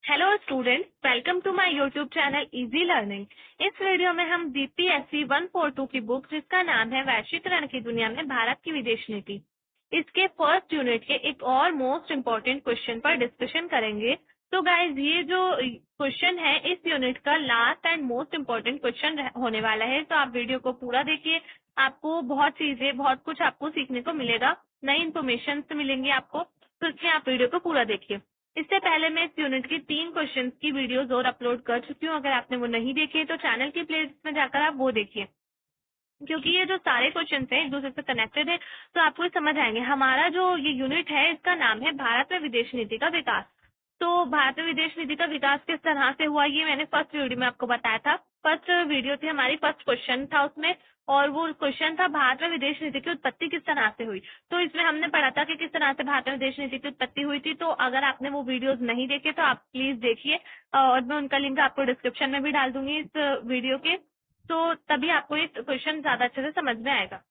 Hello students, welcome to my YouTube channel easy learning. इस video में हम BPSC 142 की बुक जिसका नाम है वैश्वीकरण की दुनिया में भारत की विदेश नीति, इसके फर्स्ट यूनिट के एक और मोस्ट इम्पोर्टेंट क्वेश्चन पर डिस्कशन करेंगे। तो गाइज, ये जो क्वेश्चन है इस यूनिट का last and most important question होने वाला है, तो आप वीडियो को पूरा देखिए। आपको बहुत कुछ आपको सीखने को मिलेगा, नई इन्फॉर्मेशन मिलेंगी आपको, तो इसलिए आप वीडियो को पूरा देखिए। इससे पहले मैं इस यूनिट की 3 क्वेश्चंस की वीडियोस और अपलोड कर चुकी हूँ। अगर आपने वो नहीं देखे तो चैनल की प्लेलिस्ट में जाकर आप वो देखिए, क्योंकि ये जो सारे क्वेश्चंस हैं एक दूसरे से कनेक्टेड है, तो आपको ये समझ आएंगे। हमारा जो ये यूनिट है इसका नाम है भारत में विदेश नीति का विकास। तो भारत में विदेश नीति का विकास किस तरह से हुआ, ये मैंने फर्स्ट वीडियो में आपको बताया था। फर्स्ट वीडियो थी हमारी, फर्स्ट क्वेश्चन था उसमें, और वो क्वेश्चन था भारत में विदेश नीति की उत्पत्ति किस तरह से हुई। तो इसमें हमने पढ़ा था कि किस तरह से भारत में विदेश नीति की उत्पत्ति हुई थी। तो अगर आपने वो वीडियोस नहीं देखे तो आप प्लीज देखिए, और मैं उनका लिंक आपको डिस्क्रिप्शन में भी डाल दूंगी इस वीडियो के, तो तभी आपको ये क्वेश्चन ज्यादा अच्छे से समझ में आएगा।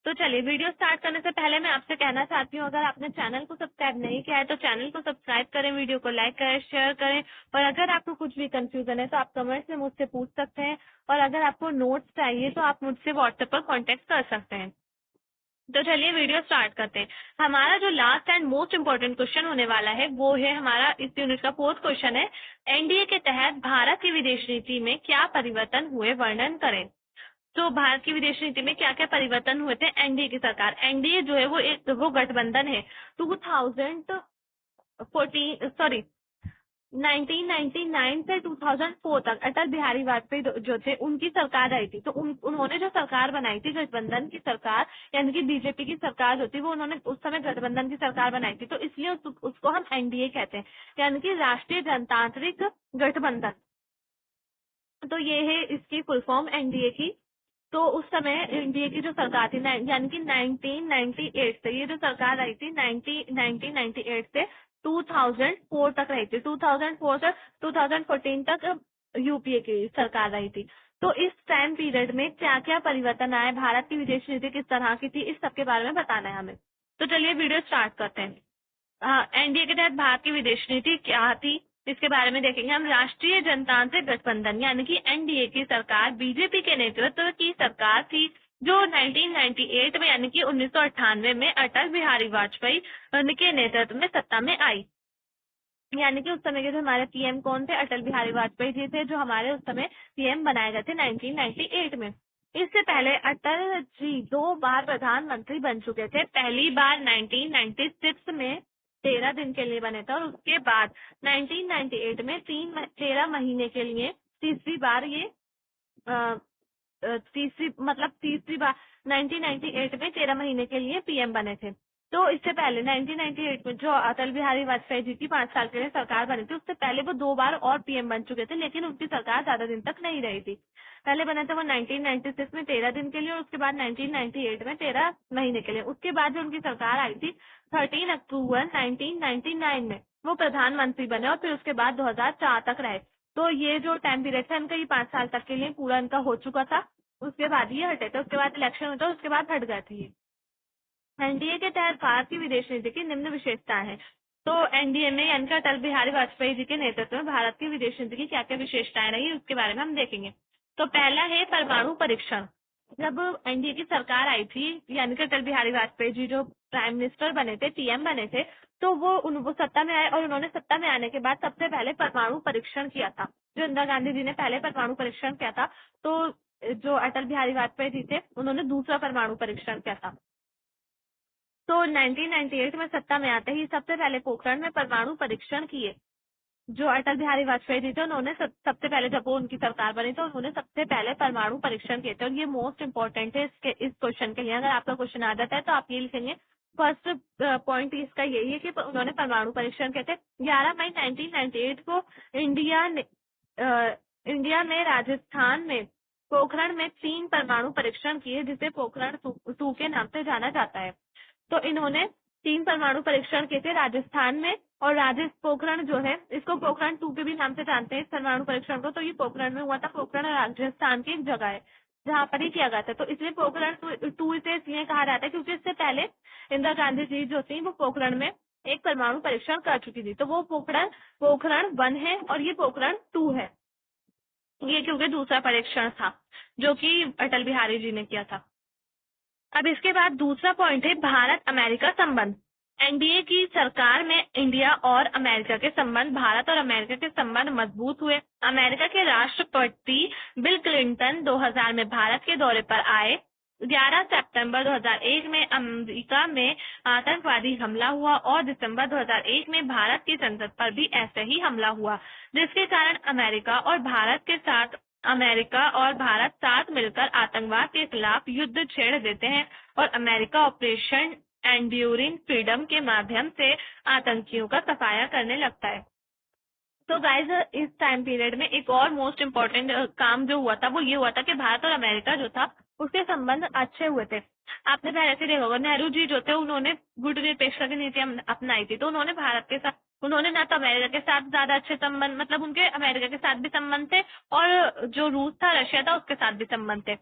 तो चलिए, वीडियो स्टार्ट करने से पहले मैं आपसे कहना चाहती हूँ, अगर आपने चैनल को सब्सक्राइब नहीं किया है तो चैनल को सब्सक्राइब करें, वीडियो को लाइक करें, शेयर करें। और अगर आपको कुछ भी कंफ्यूजन है तो आप कमेंट्स में मुझसे पूछ सकते हैं, और अगर आपको नोट्स चाहिए तो आप मुझसे व्हाट्सएप पर कॉन्टेक्ट कर सकते हैं। तो चलिए वीडियो स्टार्ट करते हैं। हमारा जो last and most important question होने वाला है वो है हमारा इस यूनिट का फोर्थ क्वेश्चन है, एनडीए के तहत भारत की विदेश नीति में क्या परिवर्तन हुए, वर्णन करें। तो भारत की विदेश नीति में क्या क्या परिवर्तन हुए थे एनडीए की सरकार। एनडीए जो है वो गठबंधन है। 2014 सॉरी 1999 से 2004 तक अटल बिहारी वाजपेयी जो थे उनकी सरकार आई थी। तो उन्होंने जो सरकार बनाई थी गठबंधन की सरकार, यानी कि बीजेपी की सरकार जो थी वो उन्होंने उस समय गठबंधन की सरकार बनाई थी। तो इसलिए उसको हम एनडीए कहते हैं, यानी कि राष्ट्रीय जनतांत्रिक गठबंधन। तो ये है इसकी फुल फॉर्म एनडीए की। तो उस समय एनडीए की जो सरकार थी यानी कि 1998 से, ये जो सरकार आई थी 1998 से 2004 तक रही थी। 2004 से 2014 तक यूपीए की सरकार रही थी। तो इस टाइम पीरियड में क्या क्या परिवर्तन आए, भारत की विदेश नीति किस तरह की थी, इस सब के बारे में बताना है हमें। तो चलिए वीडियो स्टार्ट करते हैं। एनडीए के तहत भारत की विदेश नीति क्या थी इसके बारे में देखेंगे हम। राष्ट्रीय जनतांत्रिक गठबंधन यानी कि एनडीए की सरकार बीजेपी के नेतृत्व की सरकार थी, जो 1998 में यानी कि 1998 में अटल बिहारी वाजपेयी के नेतृत्व में सत्ता में आई। यानी कि उस समय के जो हमारे पीएम कौन थे, अटल बिहारी वाजपेयी जी थे, जो हमारे उस समय पीएम बनाए गए थे 1998 में। इससे पहले अटल जी 2 बार प्रधानमंत्री बन चुके थे। पहली बार 1996 में 13 दिन के लिए बने थे, और उसके बाद 1998 में 13 महीने के लिए तीसरी बार ये तीसरी बार 1998 में 13 महीने के लिए पीएम बने थे। तो इससे पहले 1998 में जो अटल बिहारी वाजपेयी जी की 5 साल के लिए सरकार बनी थी, उससे पहले वो 2 बार और पीएम बन चुके थे, लेकिन उनकी सरकार ज्यादा दिन तक नहीं रही थी। पहले बने थे वो 1996 में 13 दिन के लिए, और उसके बाद 1998 में 13 महीने के लिए। उसके बाद जो उनकी सरकार आई थी 13 अक्टूबर 1999 में वो प्रधानमंत्री बने, और फिर उसके बाद 2004 तक रहे। तो ये जो टाइम पीरियड था इनका, ये 5 साल तक के लिए पूरा इनका हो चुका था। उसके बाद ये हटे थे, उसके बाद इलेक्शन हुआ था, उसके बाद हट गए थे ये। एनडीए के तहत भारत की विदेश नीति की निम्न विशेषताएं हैं। तो एनडीए में यानी कि अटल बिहारी वाजपेयी जी के नेतृत्व में भारत की विदेश नीति की क्या क्या विशेषताएं रही उसके बारे में हम देखेंगे। तो पहला है परमाणु परीक्षण। जब एनडीए की सरकार आई थी, यानी कि अटल बिहारी वाजपेयी जी जो प्राइम मिनिस्टर बने थे, पीएम बने थे, तो वो सत्ता में आए, और उन्होंने सत्ता में आने के बाद सबसे पहले परमाणु परीक्षण किया था। जो इंदिरा गांधी जी ने पहले परमाणु परीक्षण किया था, तो जो अटल बिहारी वाजपेयी जी थे उन्होंने दूसरा परमाणु परीक्षण किया था। तो 1998 में सत्ता में आते ही सबसे पहले पोखरण में परमाणु परीक्षण किए। जो अटल बिहारी वाजपेयी जी थे उन्होंने सबसे पहले, जब वो उनकी सरकार बनी तो उन्होंने सबसे पहले परमाणु परीक्षण किए थे। और ये मोस्ट इंपॉर्टेंट है इस क्वेश्चन के लिए। अगर आपका क्वेश्चन आ जाता है तो आप ये लिखेंगे, फर्स्ट पॉइंट इसका यही है कि उन्होंने परमाणु परीक्षण किए थे। 11 मई 1998 को इंडिया ने राजस्थान में पोखरण में 3 परमाणु परीक्षण किए, जिसे पोखरण 2 के नाम से जाना जाता है। तो इन्होंने 3 परमाणु परीक्षण किए थे राजस्थान में, और पोखरण जो है इसको पोखरण 2 के भी नाम से जानते हैं इस परमाणु परीक्षण को। तो ये पोखरण में हुआ था। पोखरण राजस्थान की एक जगह है जहाँ पर ही किया गया था। तो इसलिए पोखरण 2 इसे इसलिए कहा जाता है क्योंकि इससे पहले इंदिरा गांधी जी जो थी वो पोखरण में एक परमाणु परीक्षण कर चुकी थी। तो वो पोखरण 1 है और ये पोखरण 2 है। ये क्योंकि दूसरा परीक्षण था जो कि अटल बिहारी जी ने किया था। अब इसके बाद दूसरा पॉइंट है भारत अमेरिका संबंध। एनडीए की सरकार में इंडिया और अमेरिका के संबंध, भारत और अमेरिका के संबंध मजबूत हुए। अमेरिका के राष्ट्रपति बिल क्लिंटन 2000 में भारत के दौरे पर आए। 11 सितंबर 2001 में अमेरिका में आतंकवादी हमला हुआ और दिसंबर 2001 में भारत की संसद पर भी ऐसे ही हमला हुआ, जिसके कारण अमेरिका और भारत साथ मिलकर आतंकवाद के खिलाफ युद्ध छेड़ देते हैं और अमेरिका ऑपरेशन एंड्यूरिंग फ्रीडम के माध्यम से आतंकियों का सफाया करने लगता है। तो गाइज इस टाइम पीरियड में एक और मोस्ट इम्पोर्टेंट काम जो हुआ था वो ये हुआ था कि भारत और अमेरिका जो था उसके संबंध अच्छे हुए थे। आपने पहले से देखा होगा, नेहरू जी जो थे उन्होंने गुट निरपेक्षता की नीति अपनाई थी। तो उन्होंने भारत के साथ, उन्होंने ना तो अमेरिका के साथ ज्यादा अच्छे संबंध, मतलब उनके अमेरिका के साथ भी संबंध थे और जो रूस था, रशिया था, उसके साथ भी संबंध थे।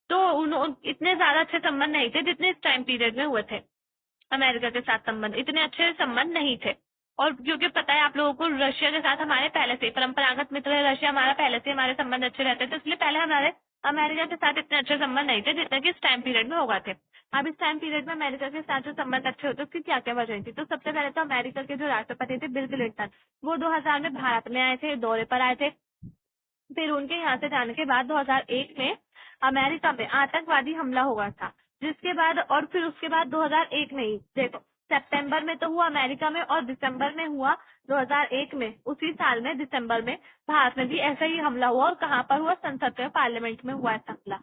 तो इतने ज्यादा अच्छे संबंध नहीं थे जितने इस टाइम पीरियड में हुए थे। अमेरिका के साथ संबंध इतने अच्छे संबंध नहीं थे। और क्योंकि पता है आप लोगों को, रशिया के साथ हमारे पहले से परंपरागत मित्र है रशिया हमारा, पहले से हमारे संबंध अच्छे रहते थे, इसलिए पहले हमारे अमेरिका के साथ इतने अच्छे संबंध नहीं थे जितने कि इस टाइम पीरियड में हो गए थे। अब इस टाइम पीरियड में अमेरिका के साथ जो संबंध अच्छे होते उसकी क्या क्या वजह थी? तो सबसे पहले तो अमेरिका के जो राष्ट्रपति थे बिल क्लिंटन, वो 2000 में भारत में आए थे, दौरे पर आए थे। फिर उनके यहाँ से जाने के बाद 2001 में अमेरिका में आतंकवादी हमला हुआ था, जिसके बाद और फिर उसके बाद 2001 में ही देखो, सितंबर में तो हुआ अमेरिका में और दिसंबर में हुआ 2001 में, उसी साल में दिसंबर में भारत में भी ऐसा ही हमला हुआ। और कहाँ पर हुआ? संसद में, पार्लियामेंट में हुआ ऐसा हमला।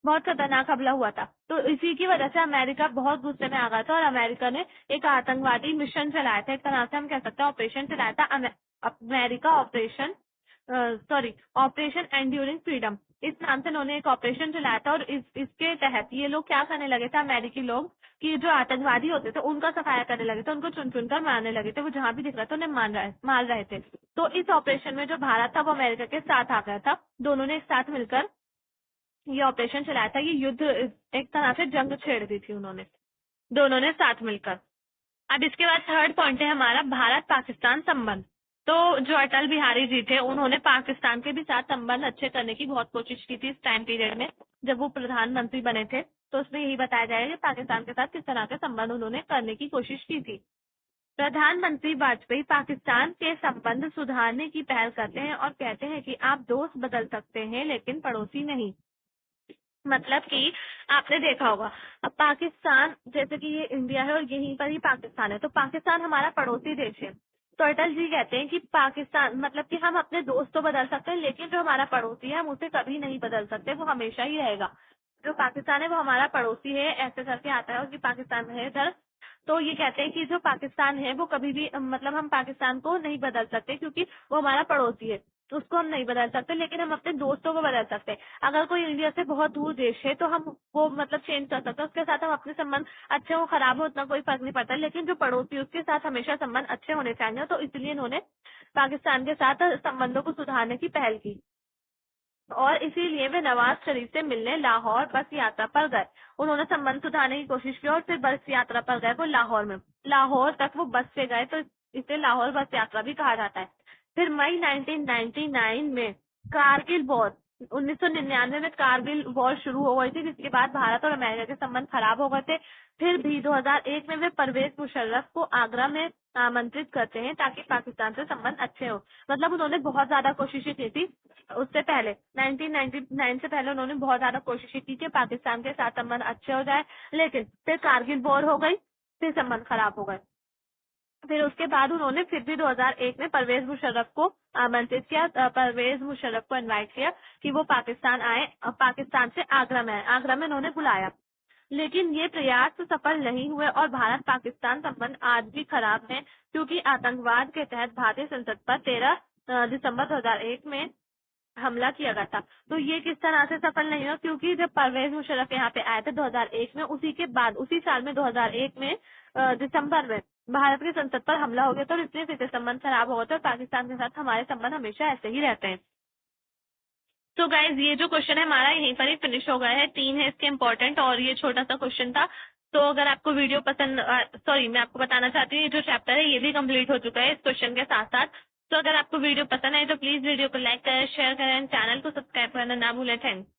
बहुत खतरनाक हमला हुआ था। तो इसी की वजह से अमेरिका बहुत गुस्से में आ गया था और अमेरिका ने एक आतंकवादी मिशन चलाया था, एक तरह से हम कह सकते हैं ऑपरेशन चलाया था, अमेरिका ऑपरेशन एंड्यूरिंग फ्रीडम, इस नाम से उन्होंने एक ऑपरेशन चलाया था। और इसके तहत ये लोग क्या करने लगे थे, अमेरिकी लोग, कि जो आतंकवादी होते थे उनका सफाया करने लगे थे, उनको चुन चुनकर मारने लगे थे, वो जहां भी दिख रहा था उन्हें मार रहे थे। तो इस ऑपरेशन में जो भारत था वो अमेरिका के साथ आ गया था। दोनों ने एक साथ मिलकर ये ऑपरेशन चलाया था। ये युद्ध, एक तरह से जंग छेड़ दी थी उन्होंने, दोनों ने साथ मिलकर। अब इसके बाद थर्ड पॉइंट है हमारा भारत पाकिस्तान संबंध। तो जो अटल बिहारी जी थे उन्होंने पाकिस्तान के भी साथ संबंध अच्छे करने की बहुत कोशिश की थी इस टाइम पीरियड में, जब वो प्रधानमंत्री बने थे। तो उसमें यही बताया जाएगा कि पाकिस्तान के साथ किस तरह के संबंध उन्होंने करने की कोशिश की थी। प्रधानमंत्री वाजपेयी पाकिस्तान के संबंध सुधारने की पहल करते हैं और कहते हैं कि आप दोस्त बदल सकते हैं लेकिन पड़ोसी नहीं। मतलब कि आपने देखा होगा, अब पाकिस्तान, जैसे कि ये इंडिया है और यहीं पर ही पाकिस्तान है, तो पाकिस्तान हमारा पड़ोसी देश है। तो अटल जी कहते हैं कि पाकिस्तान, मतलब कि हम अपने दोस्त तो बदल सकते हैं लेकिन जो हमारा पड़ोसी है हम उसे कभी नहीं बदल सकते, वो हमेशा ही रहेगा। जो पाकिस्तान है वो हमारा पड़ोसी है, ऐसे करके आता है, और कि पाकिस्तान है इधर। तो ये कहते हैं कि जो पाकिस्तान है वो कभी भी, मतलब हम पाकिस्तान को नहीं बदल सकते क्योंकि वो हमारा पड़ोसी है, तो उसको हम नहीं बदल सकते, लेकिन हम अपने दोस्तों को बदल सकते हैं। अगर कोई इंडिया से बहुत दूर देश है तो हम वो मतलब चेंज कर सकते हैं, उसके साथ हम अपने संबंध अच्छे हो खराब हो उतना कोई फर्क नहीं पड़ता, लेकिन जो पड़ोसी है उसके साथ हमेशा संबंध अच्छे होने चाहिए। तो इसलिए इन्होंने पाकिस्तान के साथ संबंधों को सुधारने की पहल की और इसीलिए वे नवाज शरीफ से मिलने लाहौर बस यात्रा पर गए। उन्होंने संबंध सुधारने की कोशिश की और फिर बस यात्रा पर गए वो लाहौर में, लाहौर तक वो बस से गए, तो इसे लाहौर बस यात्रा भी कहा जाता है। फिर मई 1999 में कारगिल वॉर, 1999 में कारगिल वॉर शुरू हो गई थी, जिसके बाद भारत और अमेरिका के संबंध खराब हो गए थे। फिर भी 2001 में वे परवेज मुशर्रफ को आगरा में आमंत्रित करते हैं ताकि पाकिस्तान से संबंध अच्छे हो। मतलब उन्होंने बहुत ज्यादा कोशिशें की थी उससे पहले, 1999 से पहले उन्होंने बहुत ज्यादा कोशिशें की कि पाकिस्तान के साथ संबंध अच्छे हो जाए, लेकिन फिर कारगिल वॉर हो गई, फिर संबंध खराब हो गए। फिर उसके बाद उन्होंने फिर भी 2001 में परवेज मुशर्रफ को आमंत्रित किया, परवेज मुशर्रफ को इनवाइट किया कि वो पाकिस्तान आए, पाकिस्तान से आगरा में आए, आगरा में उन्होंने बुलाया। लेकिन ये प्रयास तो सफल नहीं हुए और भारत पाकिस्तान संबंध आज भी खराब है क्योंकि आतंकवाद के तहत भारतीय संसद पर 13 दिसंबर 2001 में हमला किया गया था। तो ये किस तरह से सफल नहीं हुआ? क्योंकि जब परवेज मुशर्रफ यहाँ पे आए थे 2001 में, उसी के बाद उसी साल में 2001 में दिसंबर में भारत की संसद पर हमला हो गया था और इसलिए फिर से संबंध खराब हो गए थे और पाकिस्तान के साथ हमारे संबंध हमेशा ऐसे ही रहते हैं। तो गाइज ये जो क्वेश्चन है हमारा यहीं पर ही फिनिश हो गया है, 3 है इसके इम्पोर्टेंट और ये छोटा सा क्वेश्चन था। तो अगर आपको वीडियो पसंद, सॉरी, मैं आपको बताना चाहती हूँ ये जो चैप्टर है ये भी कंप्लीट हो चुका है इस क्वेश्चन के साथ साथ। तो अगर आपको वीडियो पसंद आए तो प्लीज वीडियो को लाइक करें, शेयर करें, चैनल को सब्सक्राइब करना ना भूलें। थैंक्स।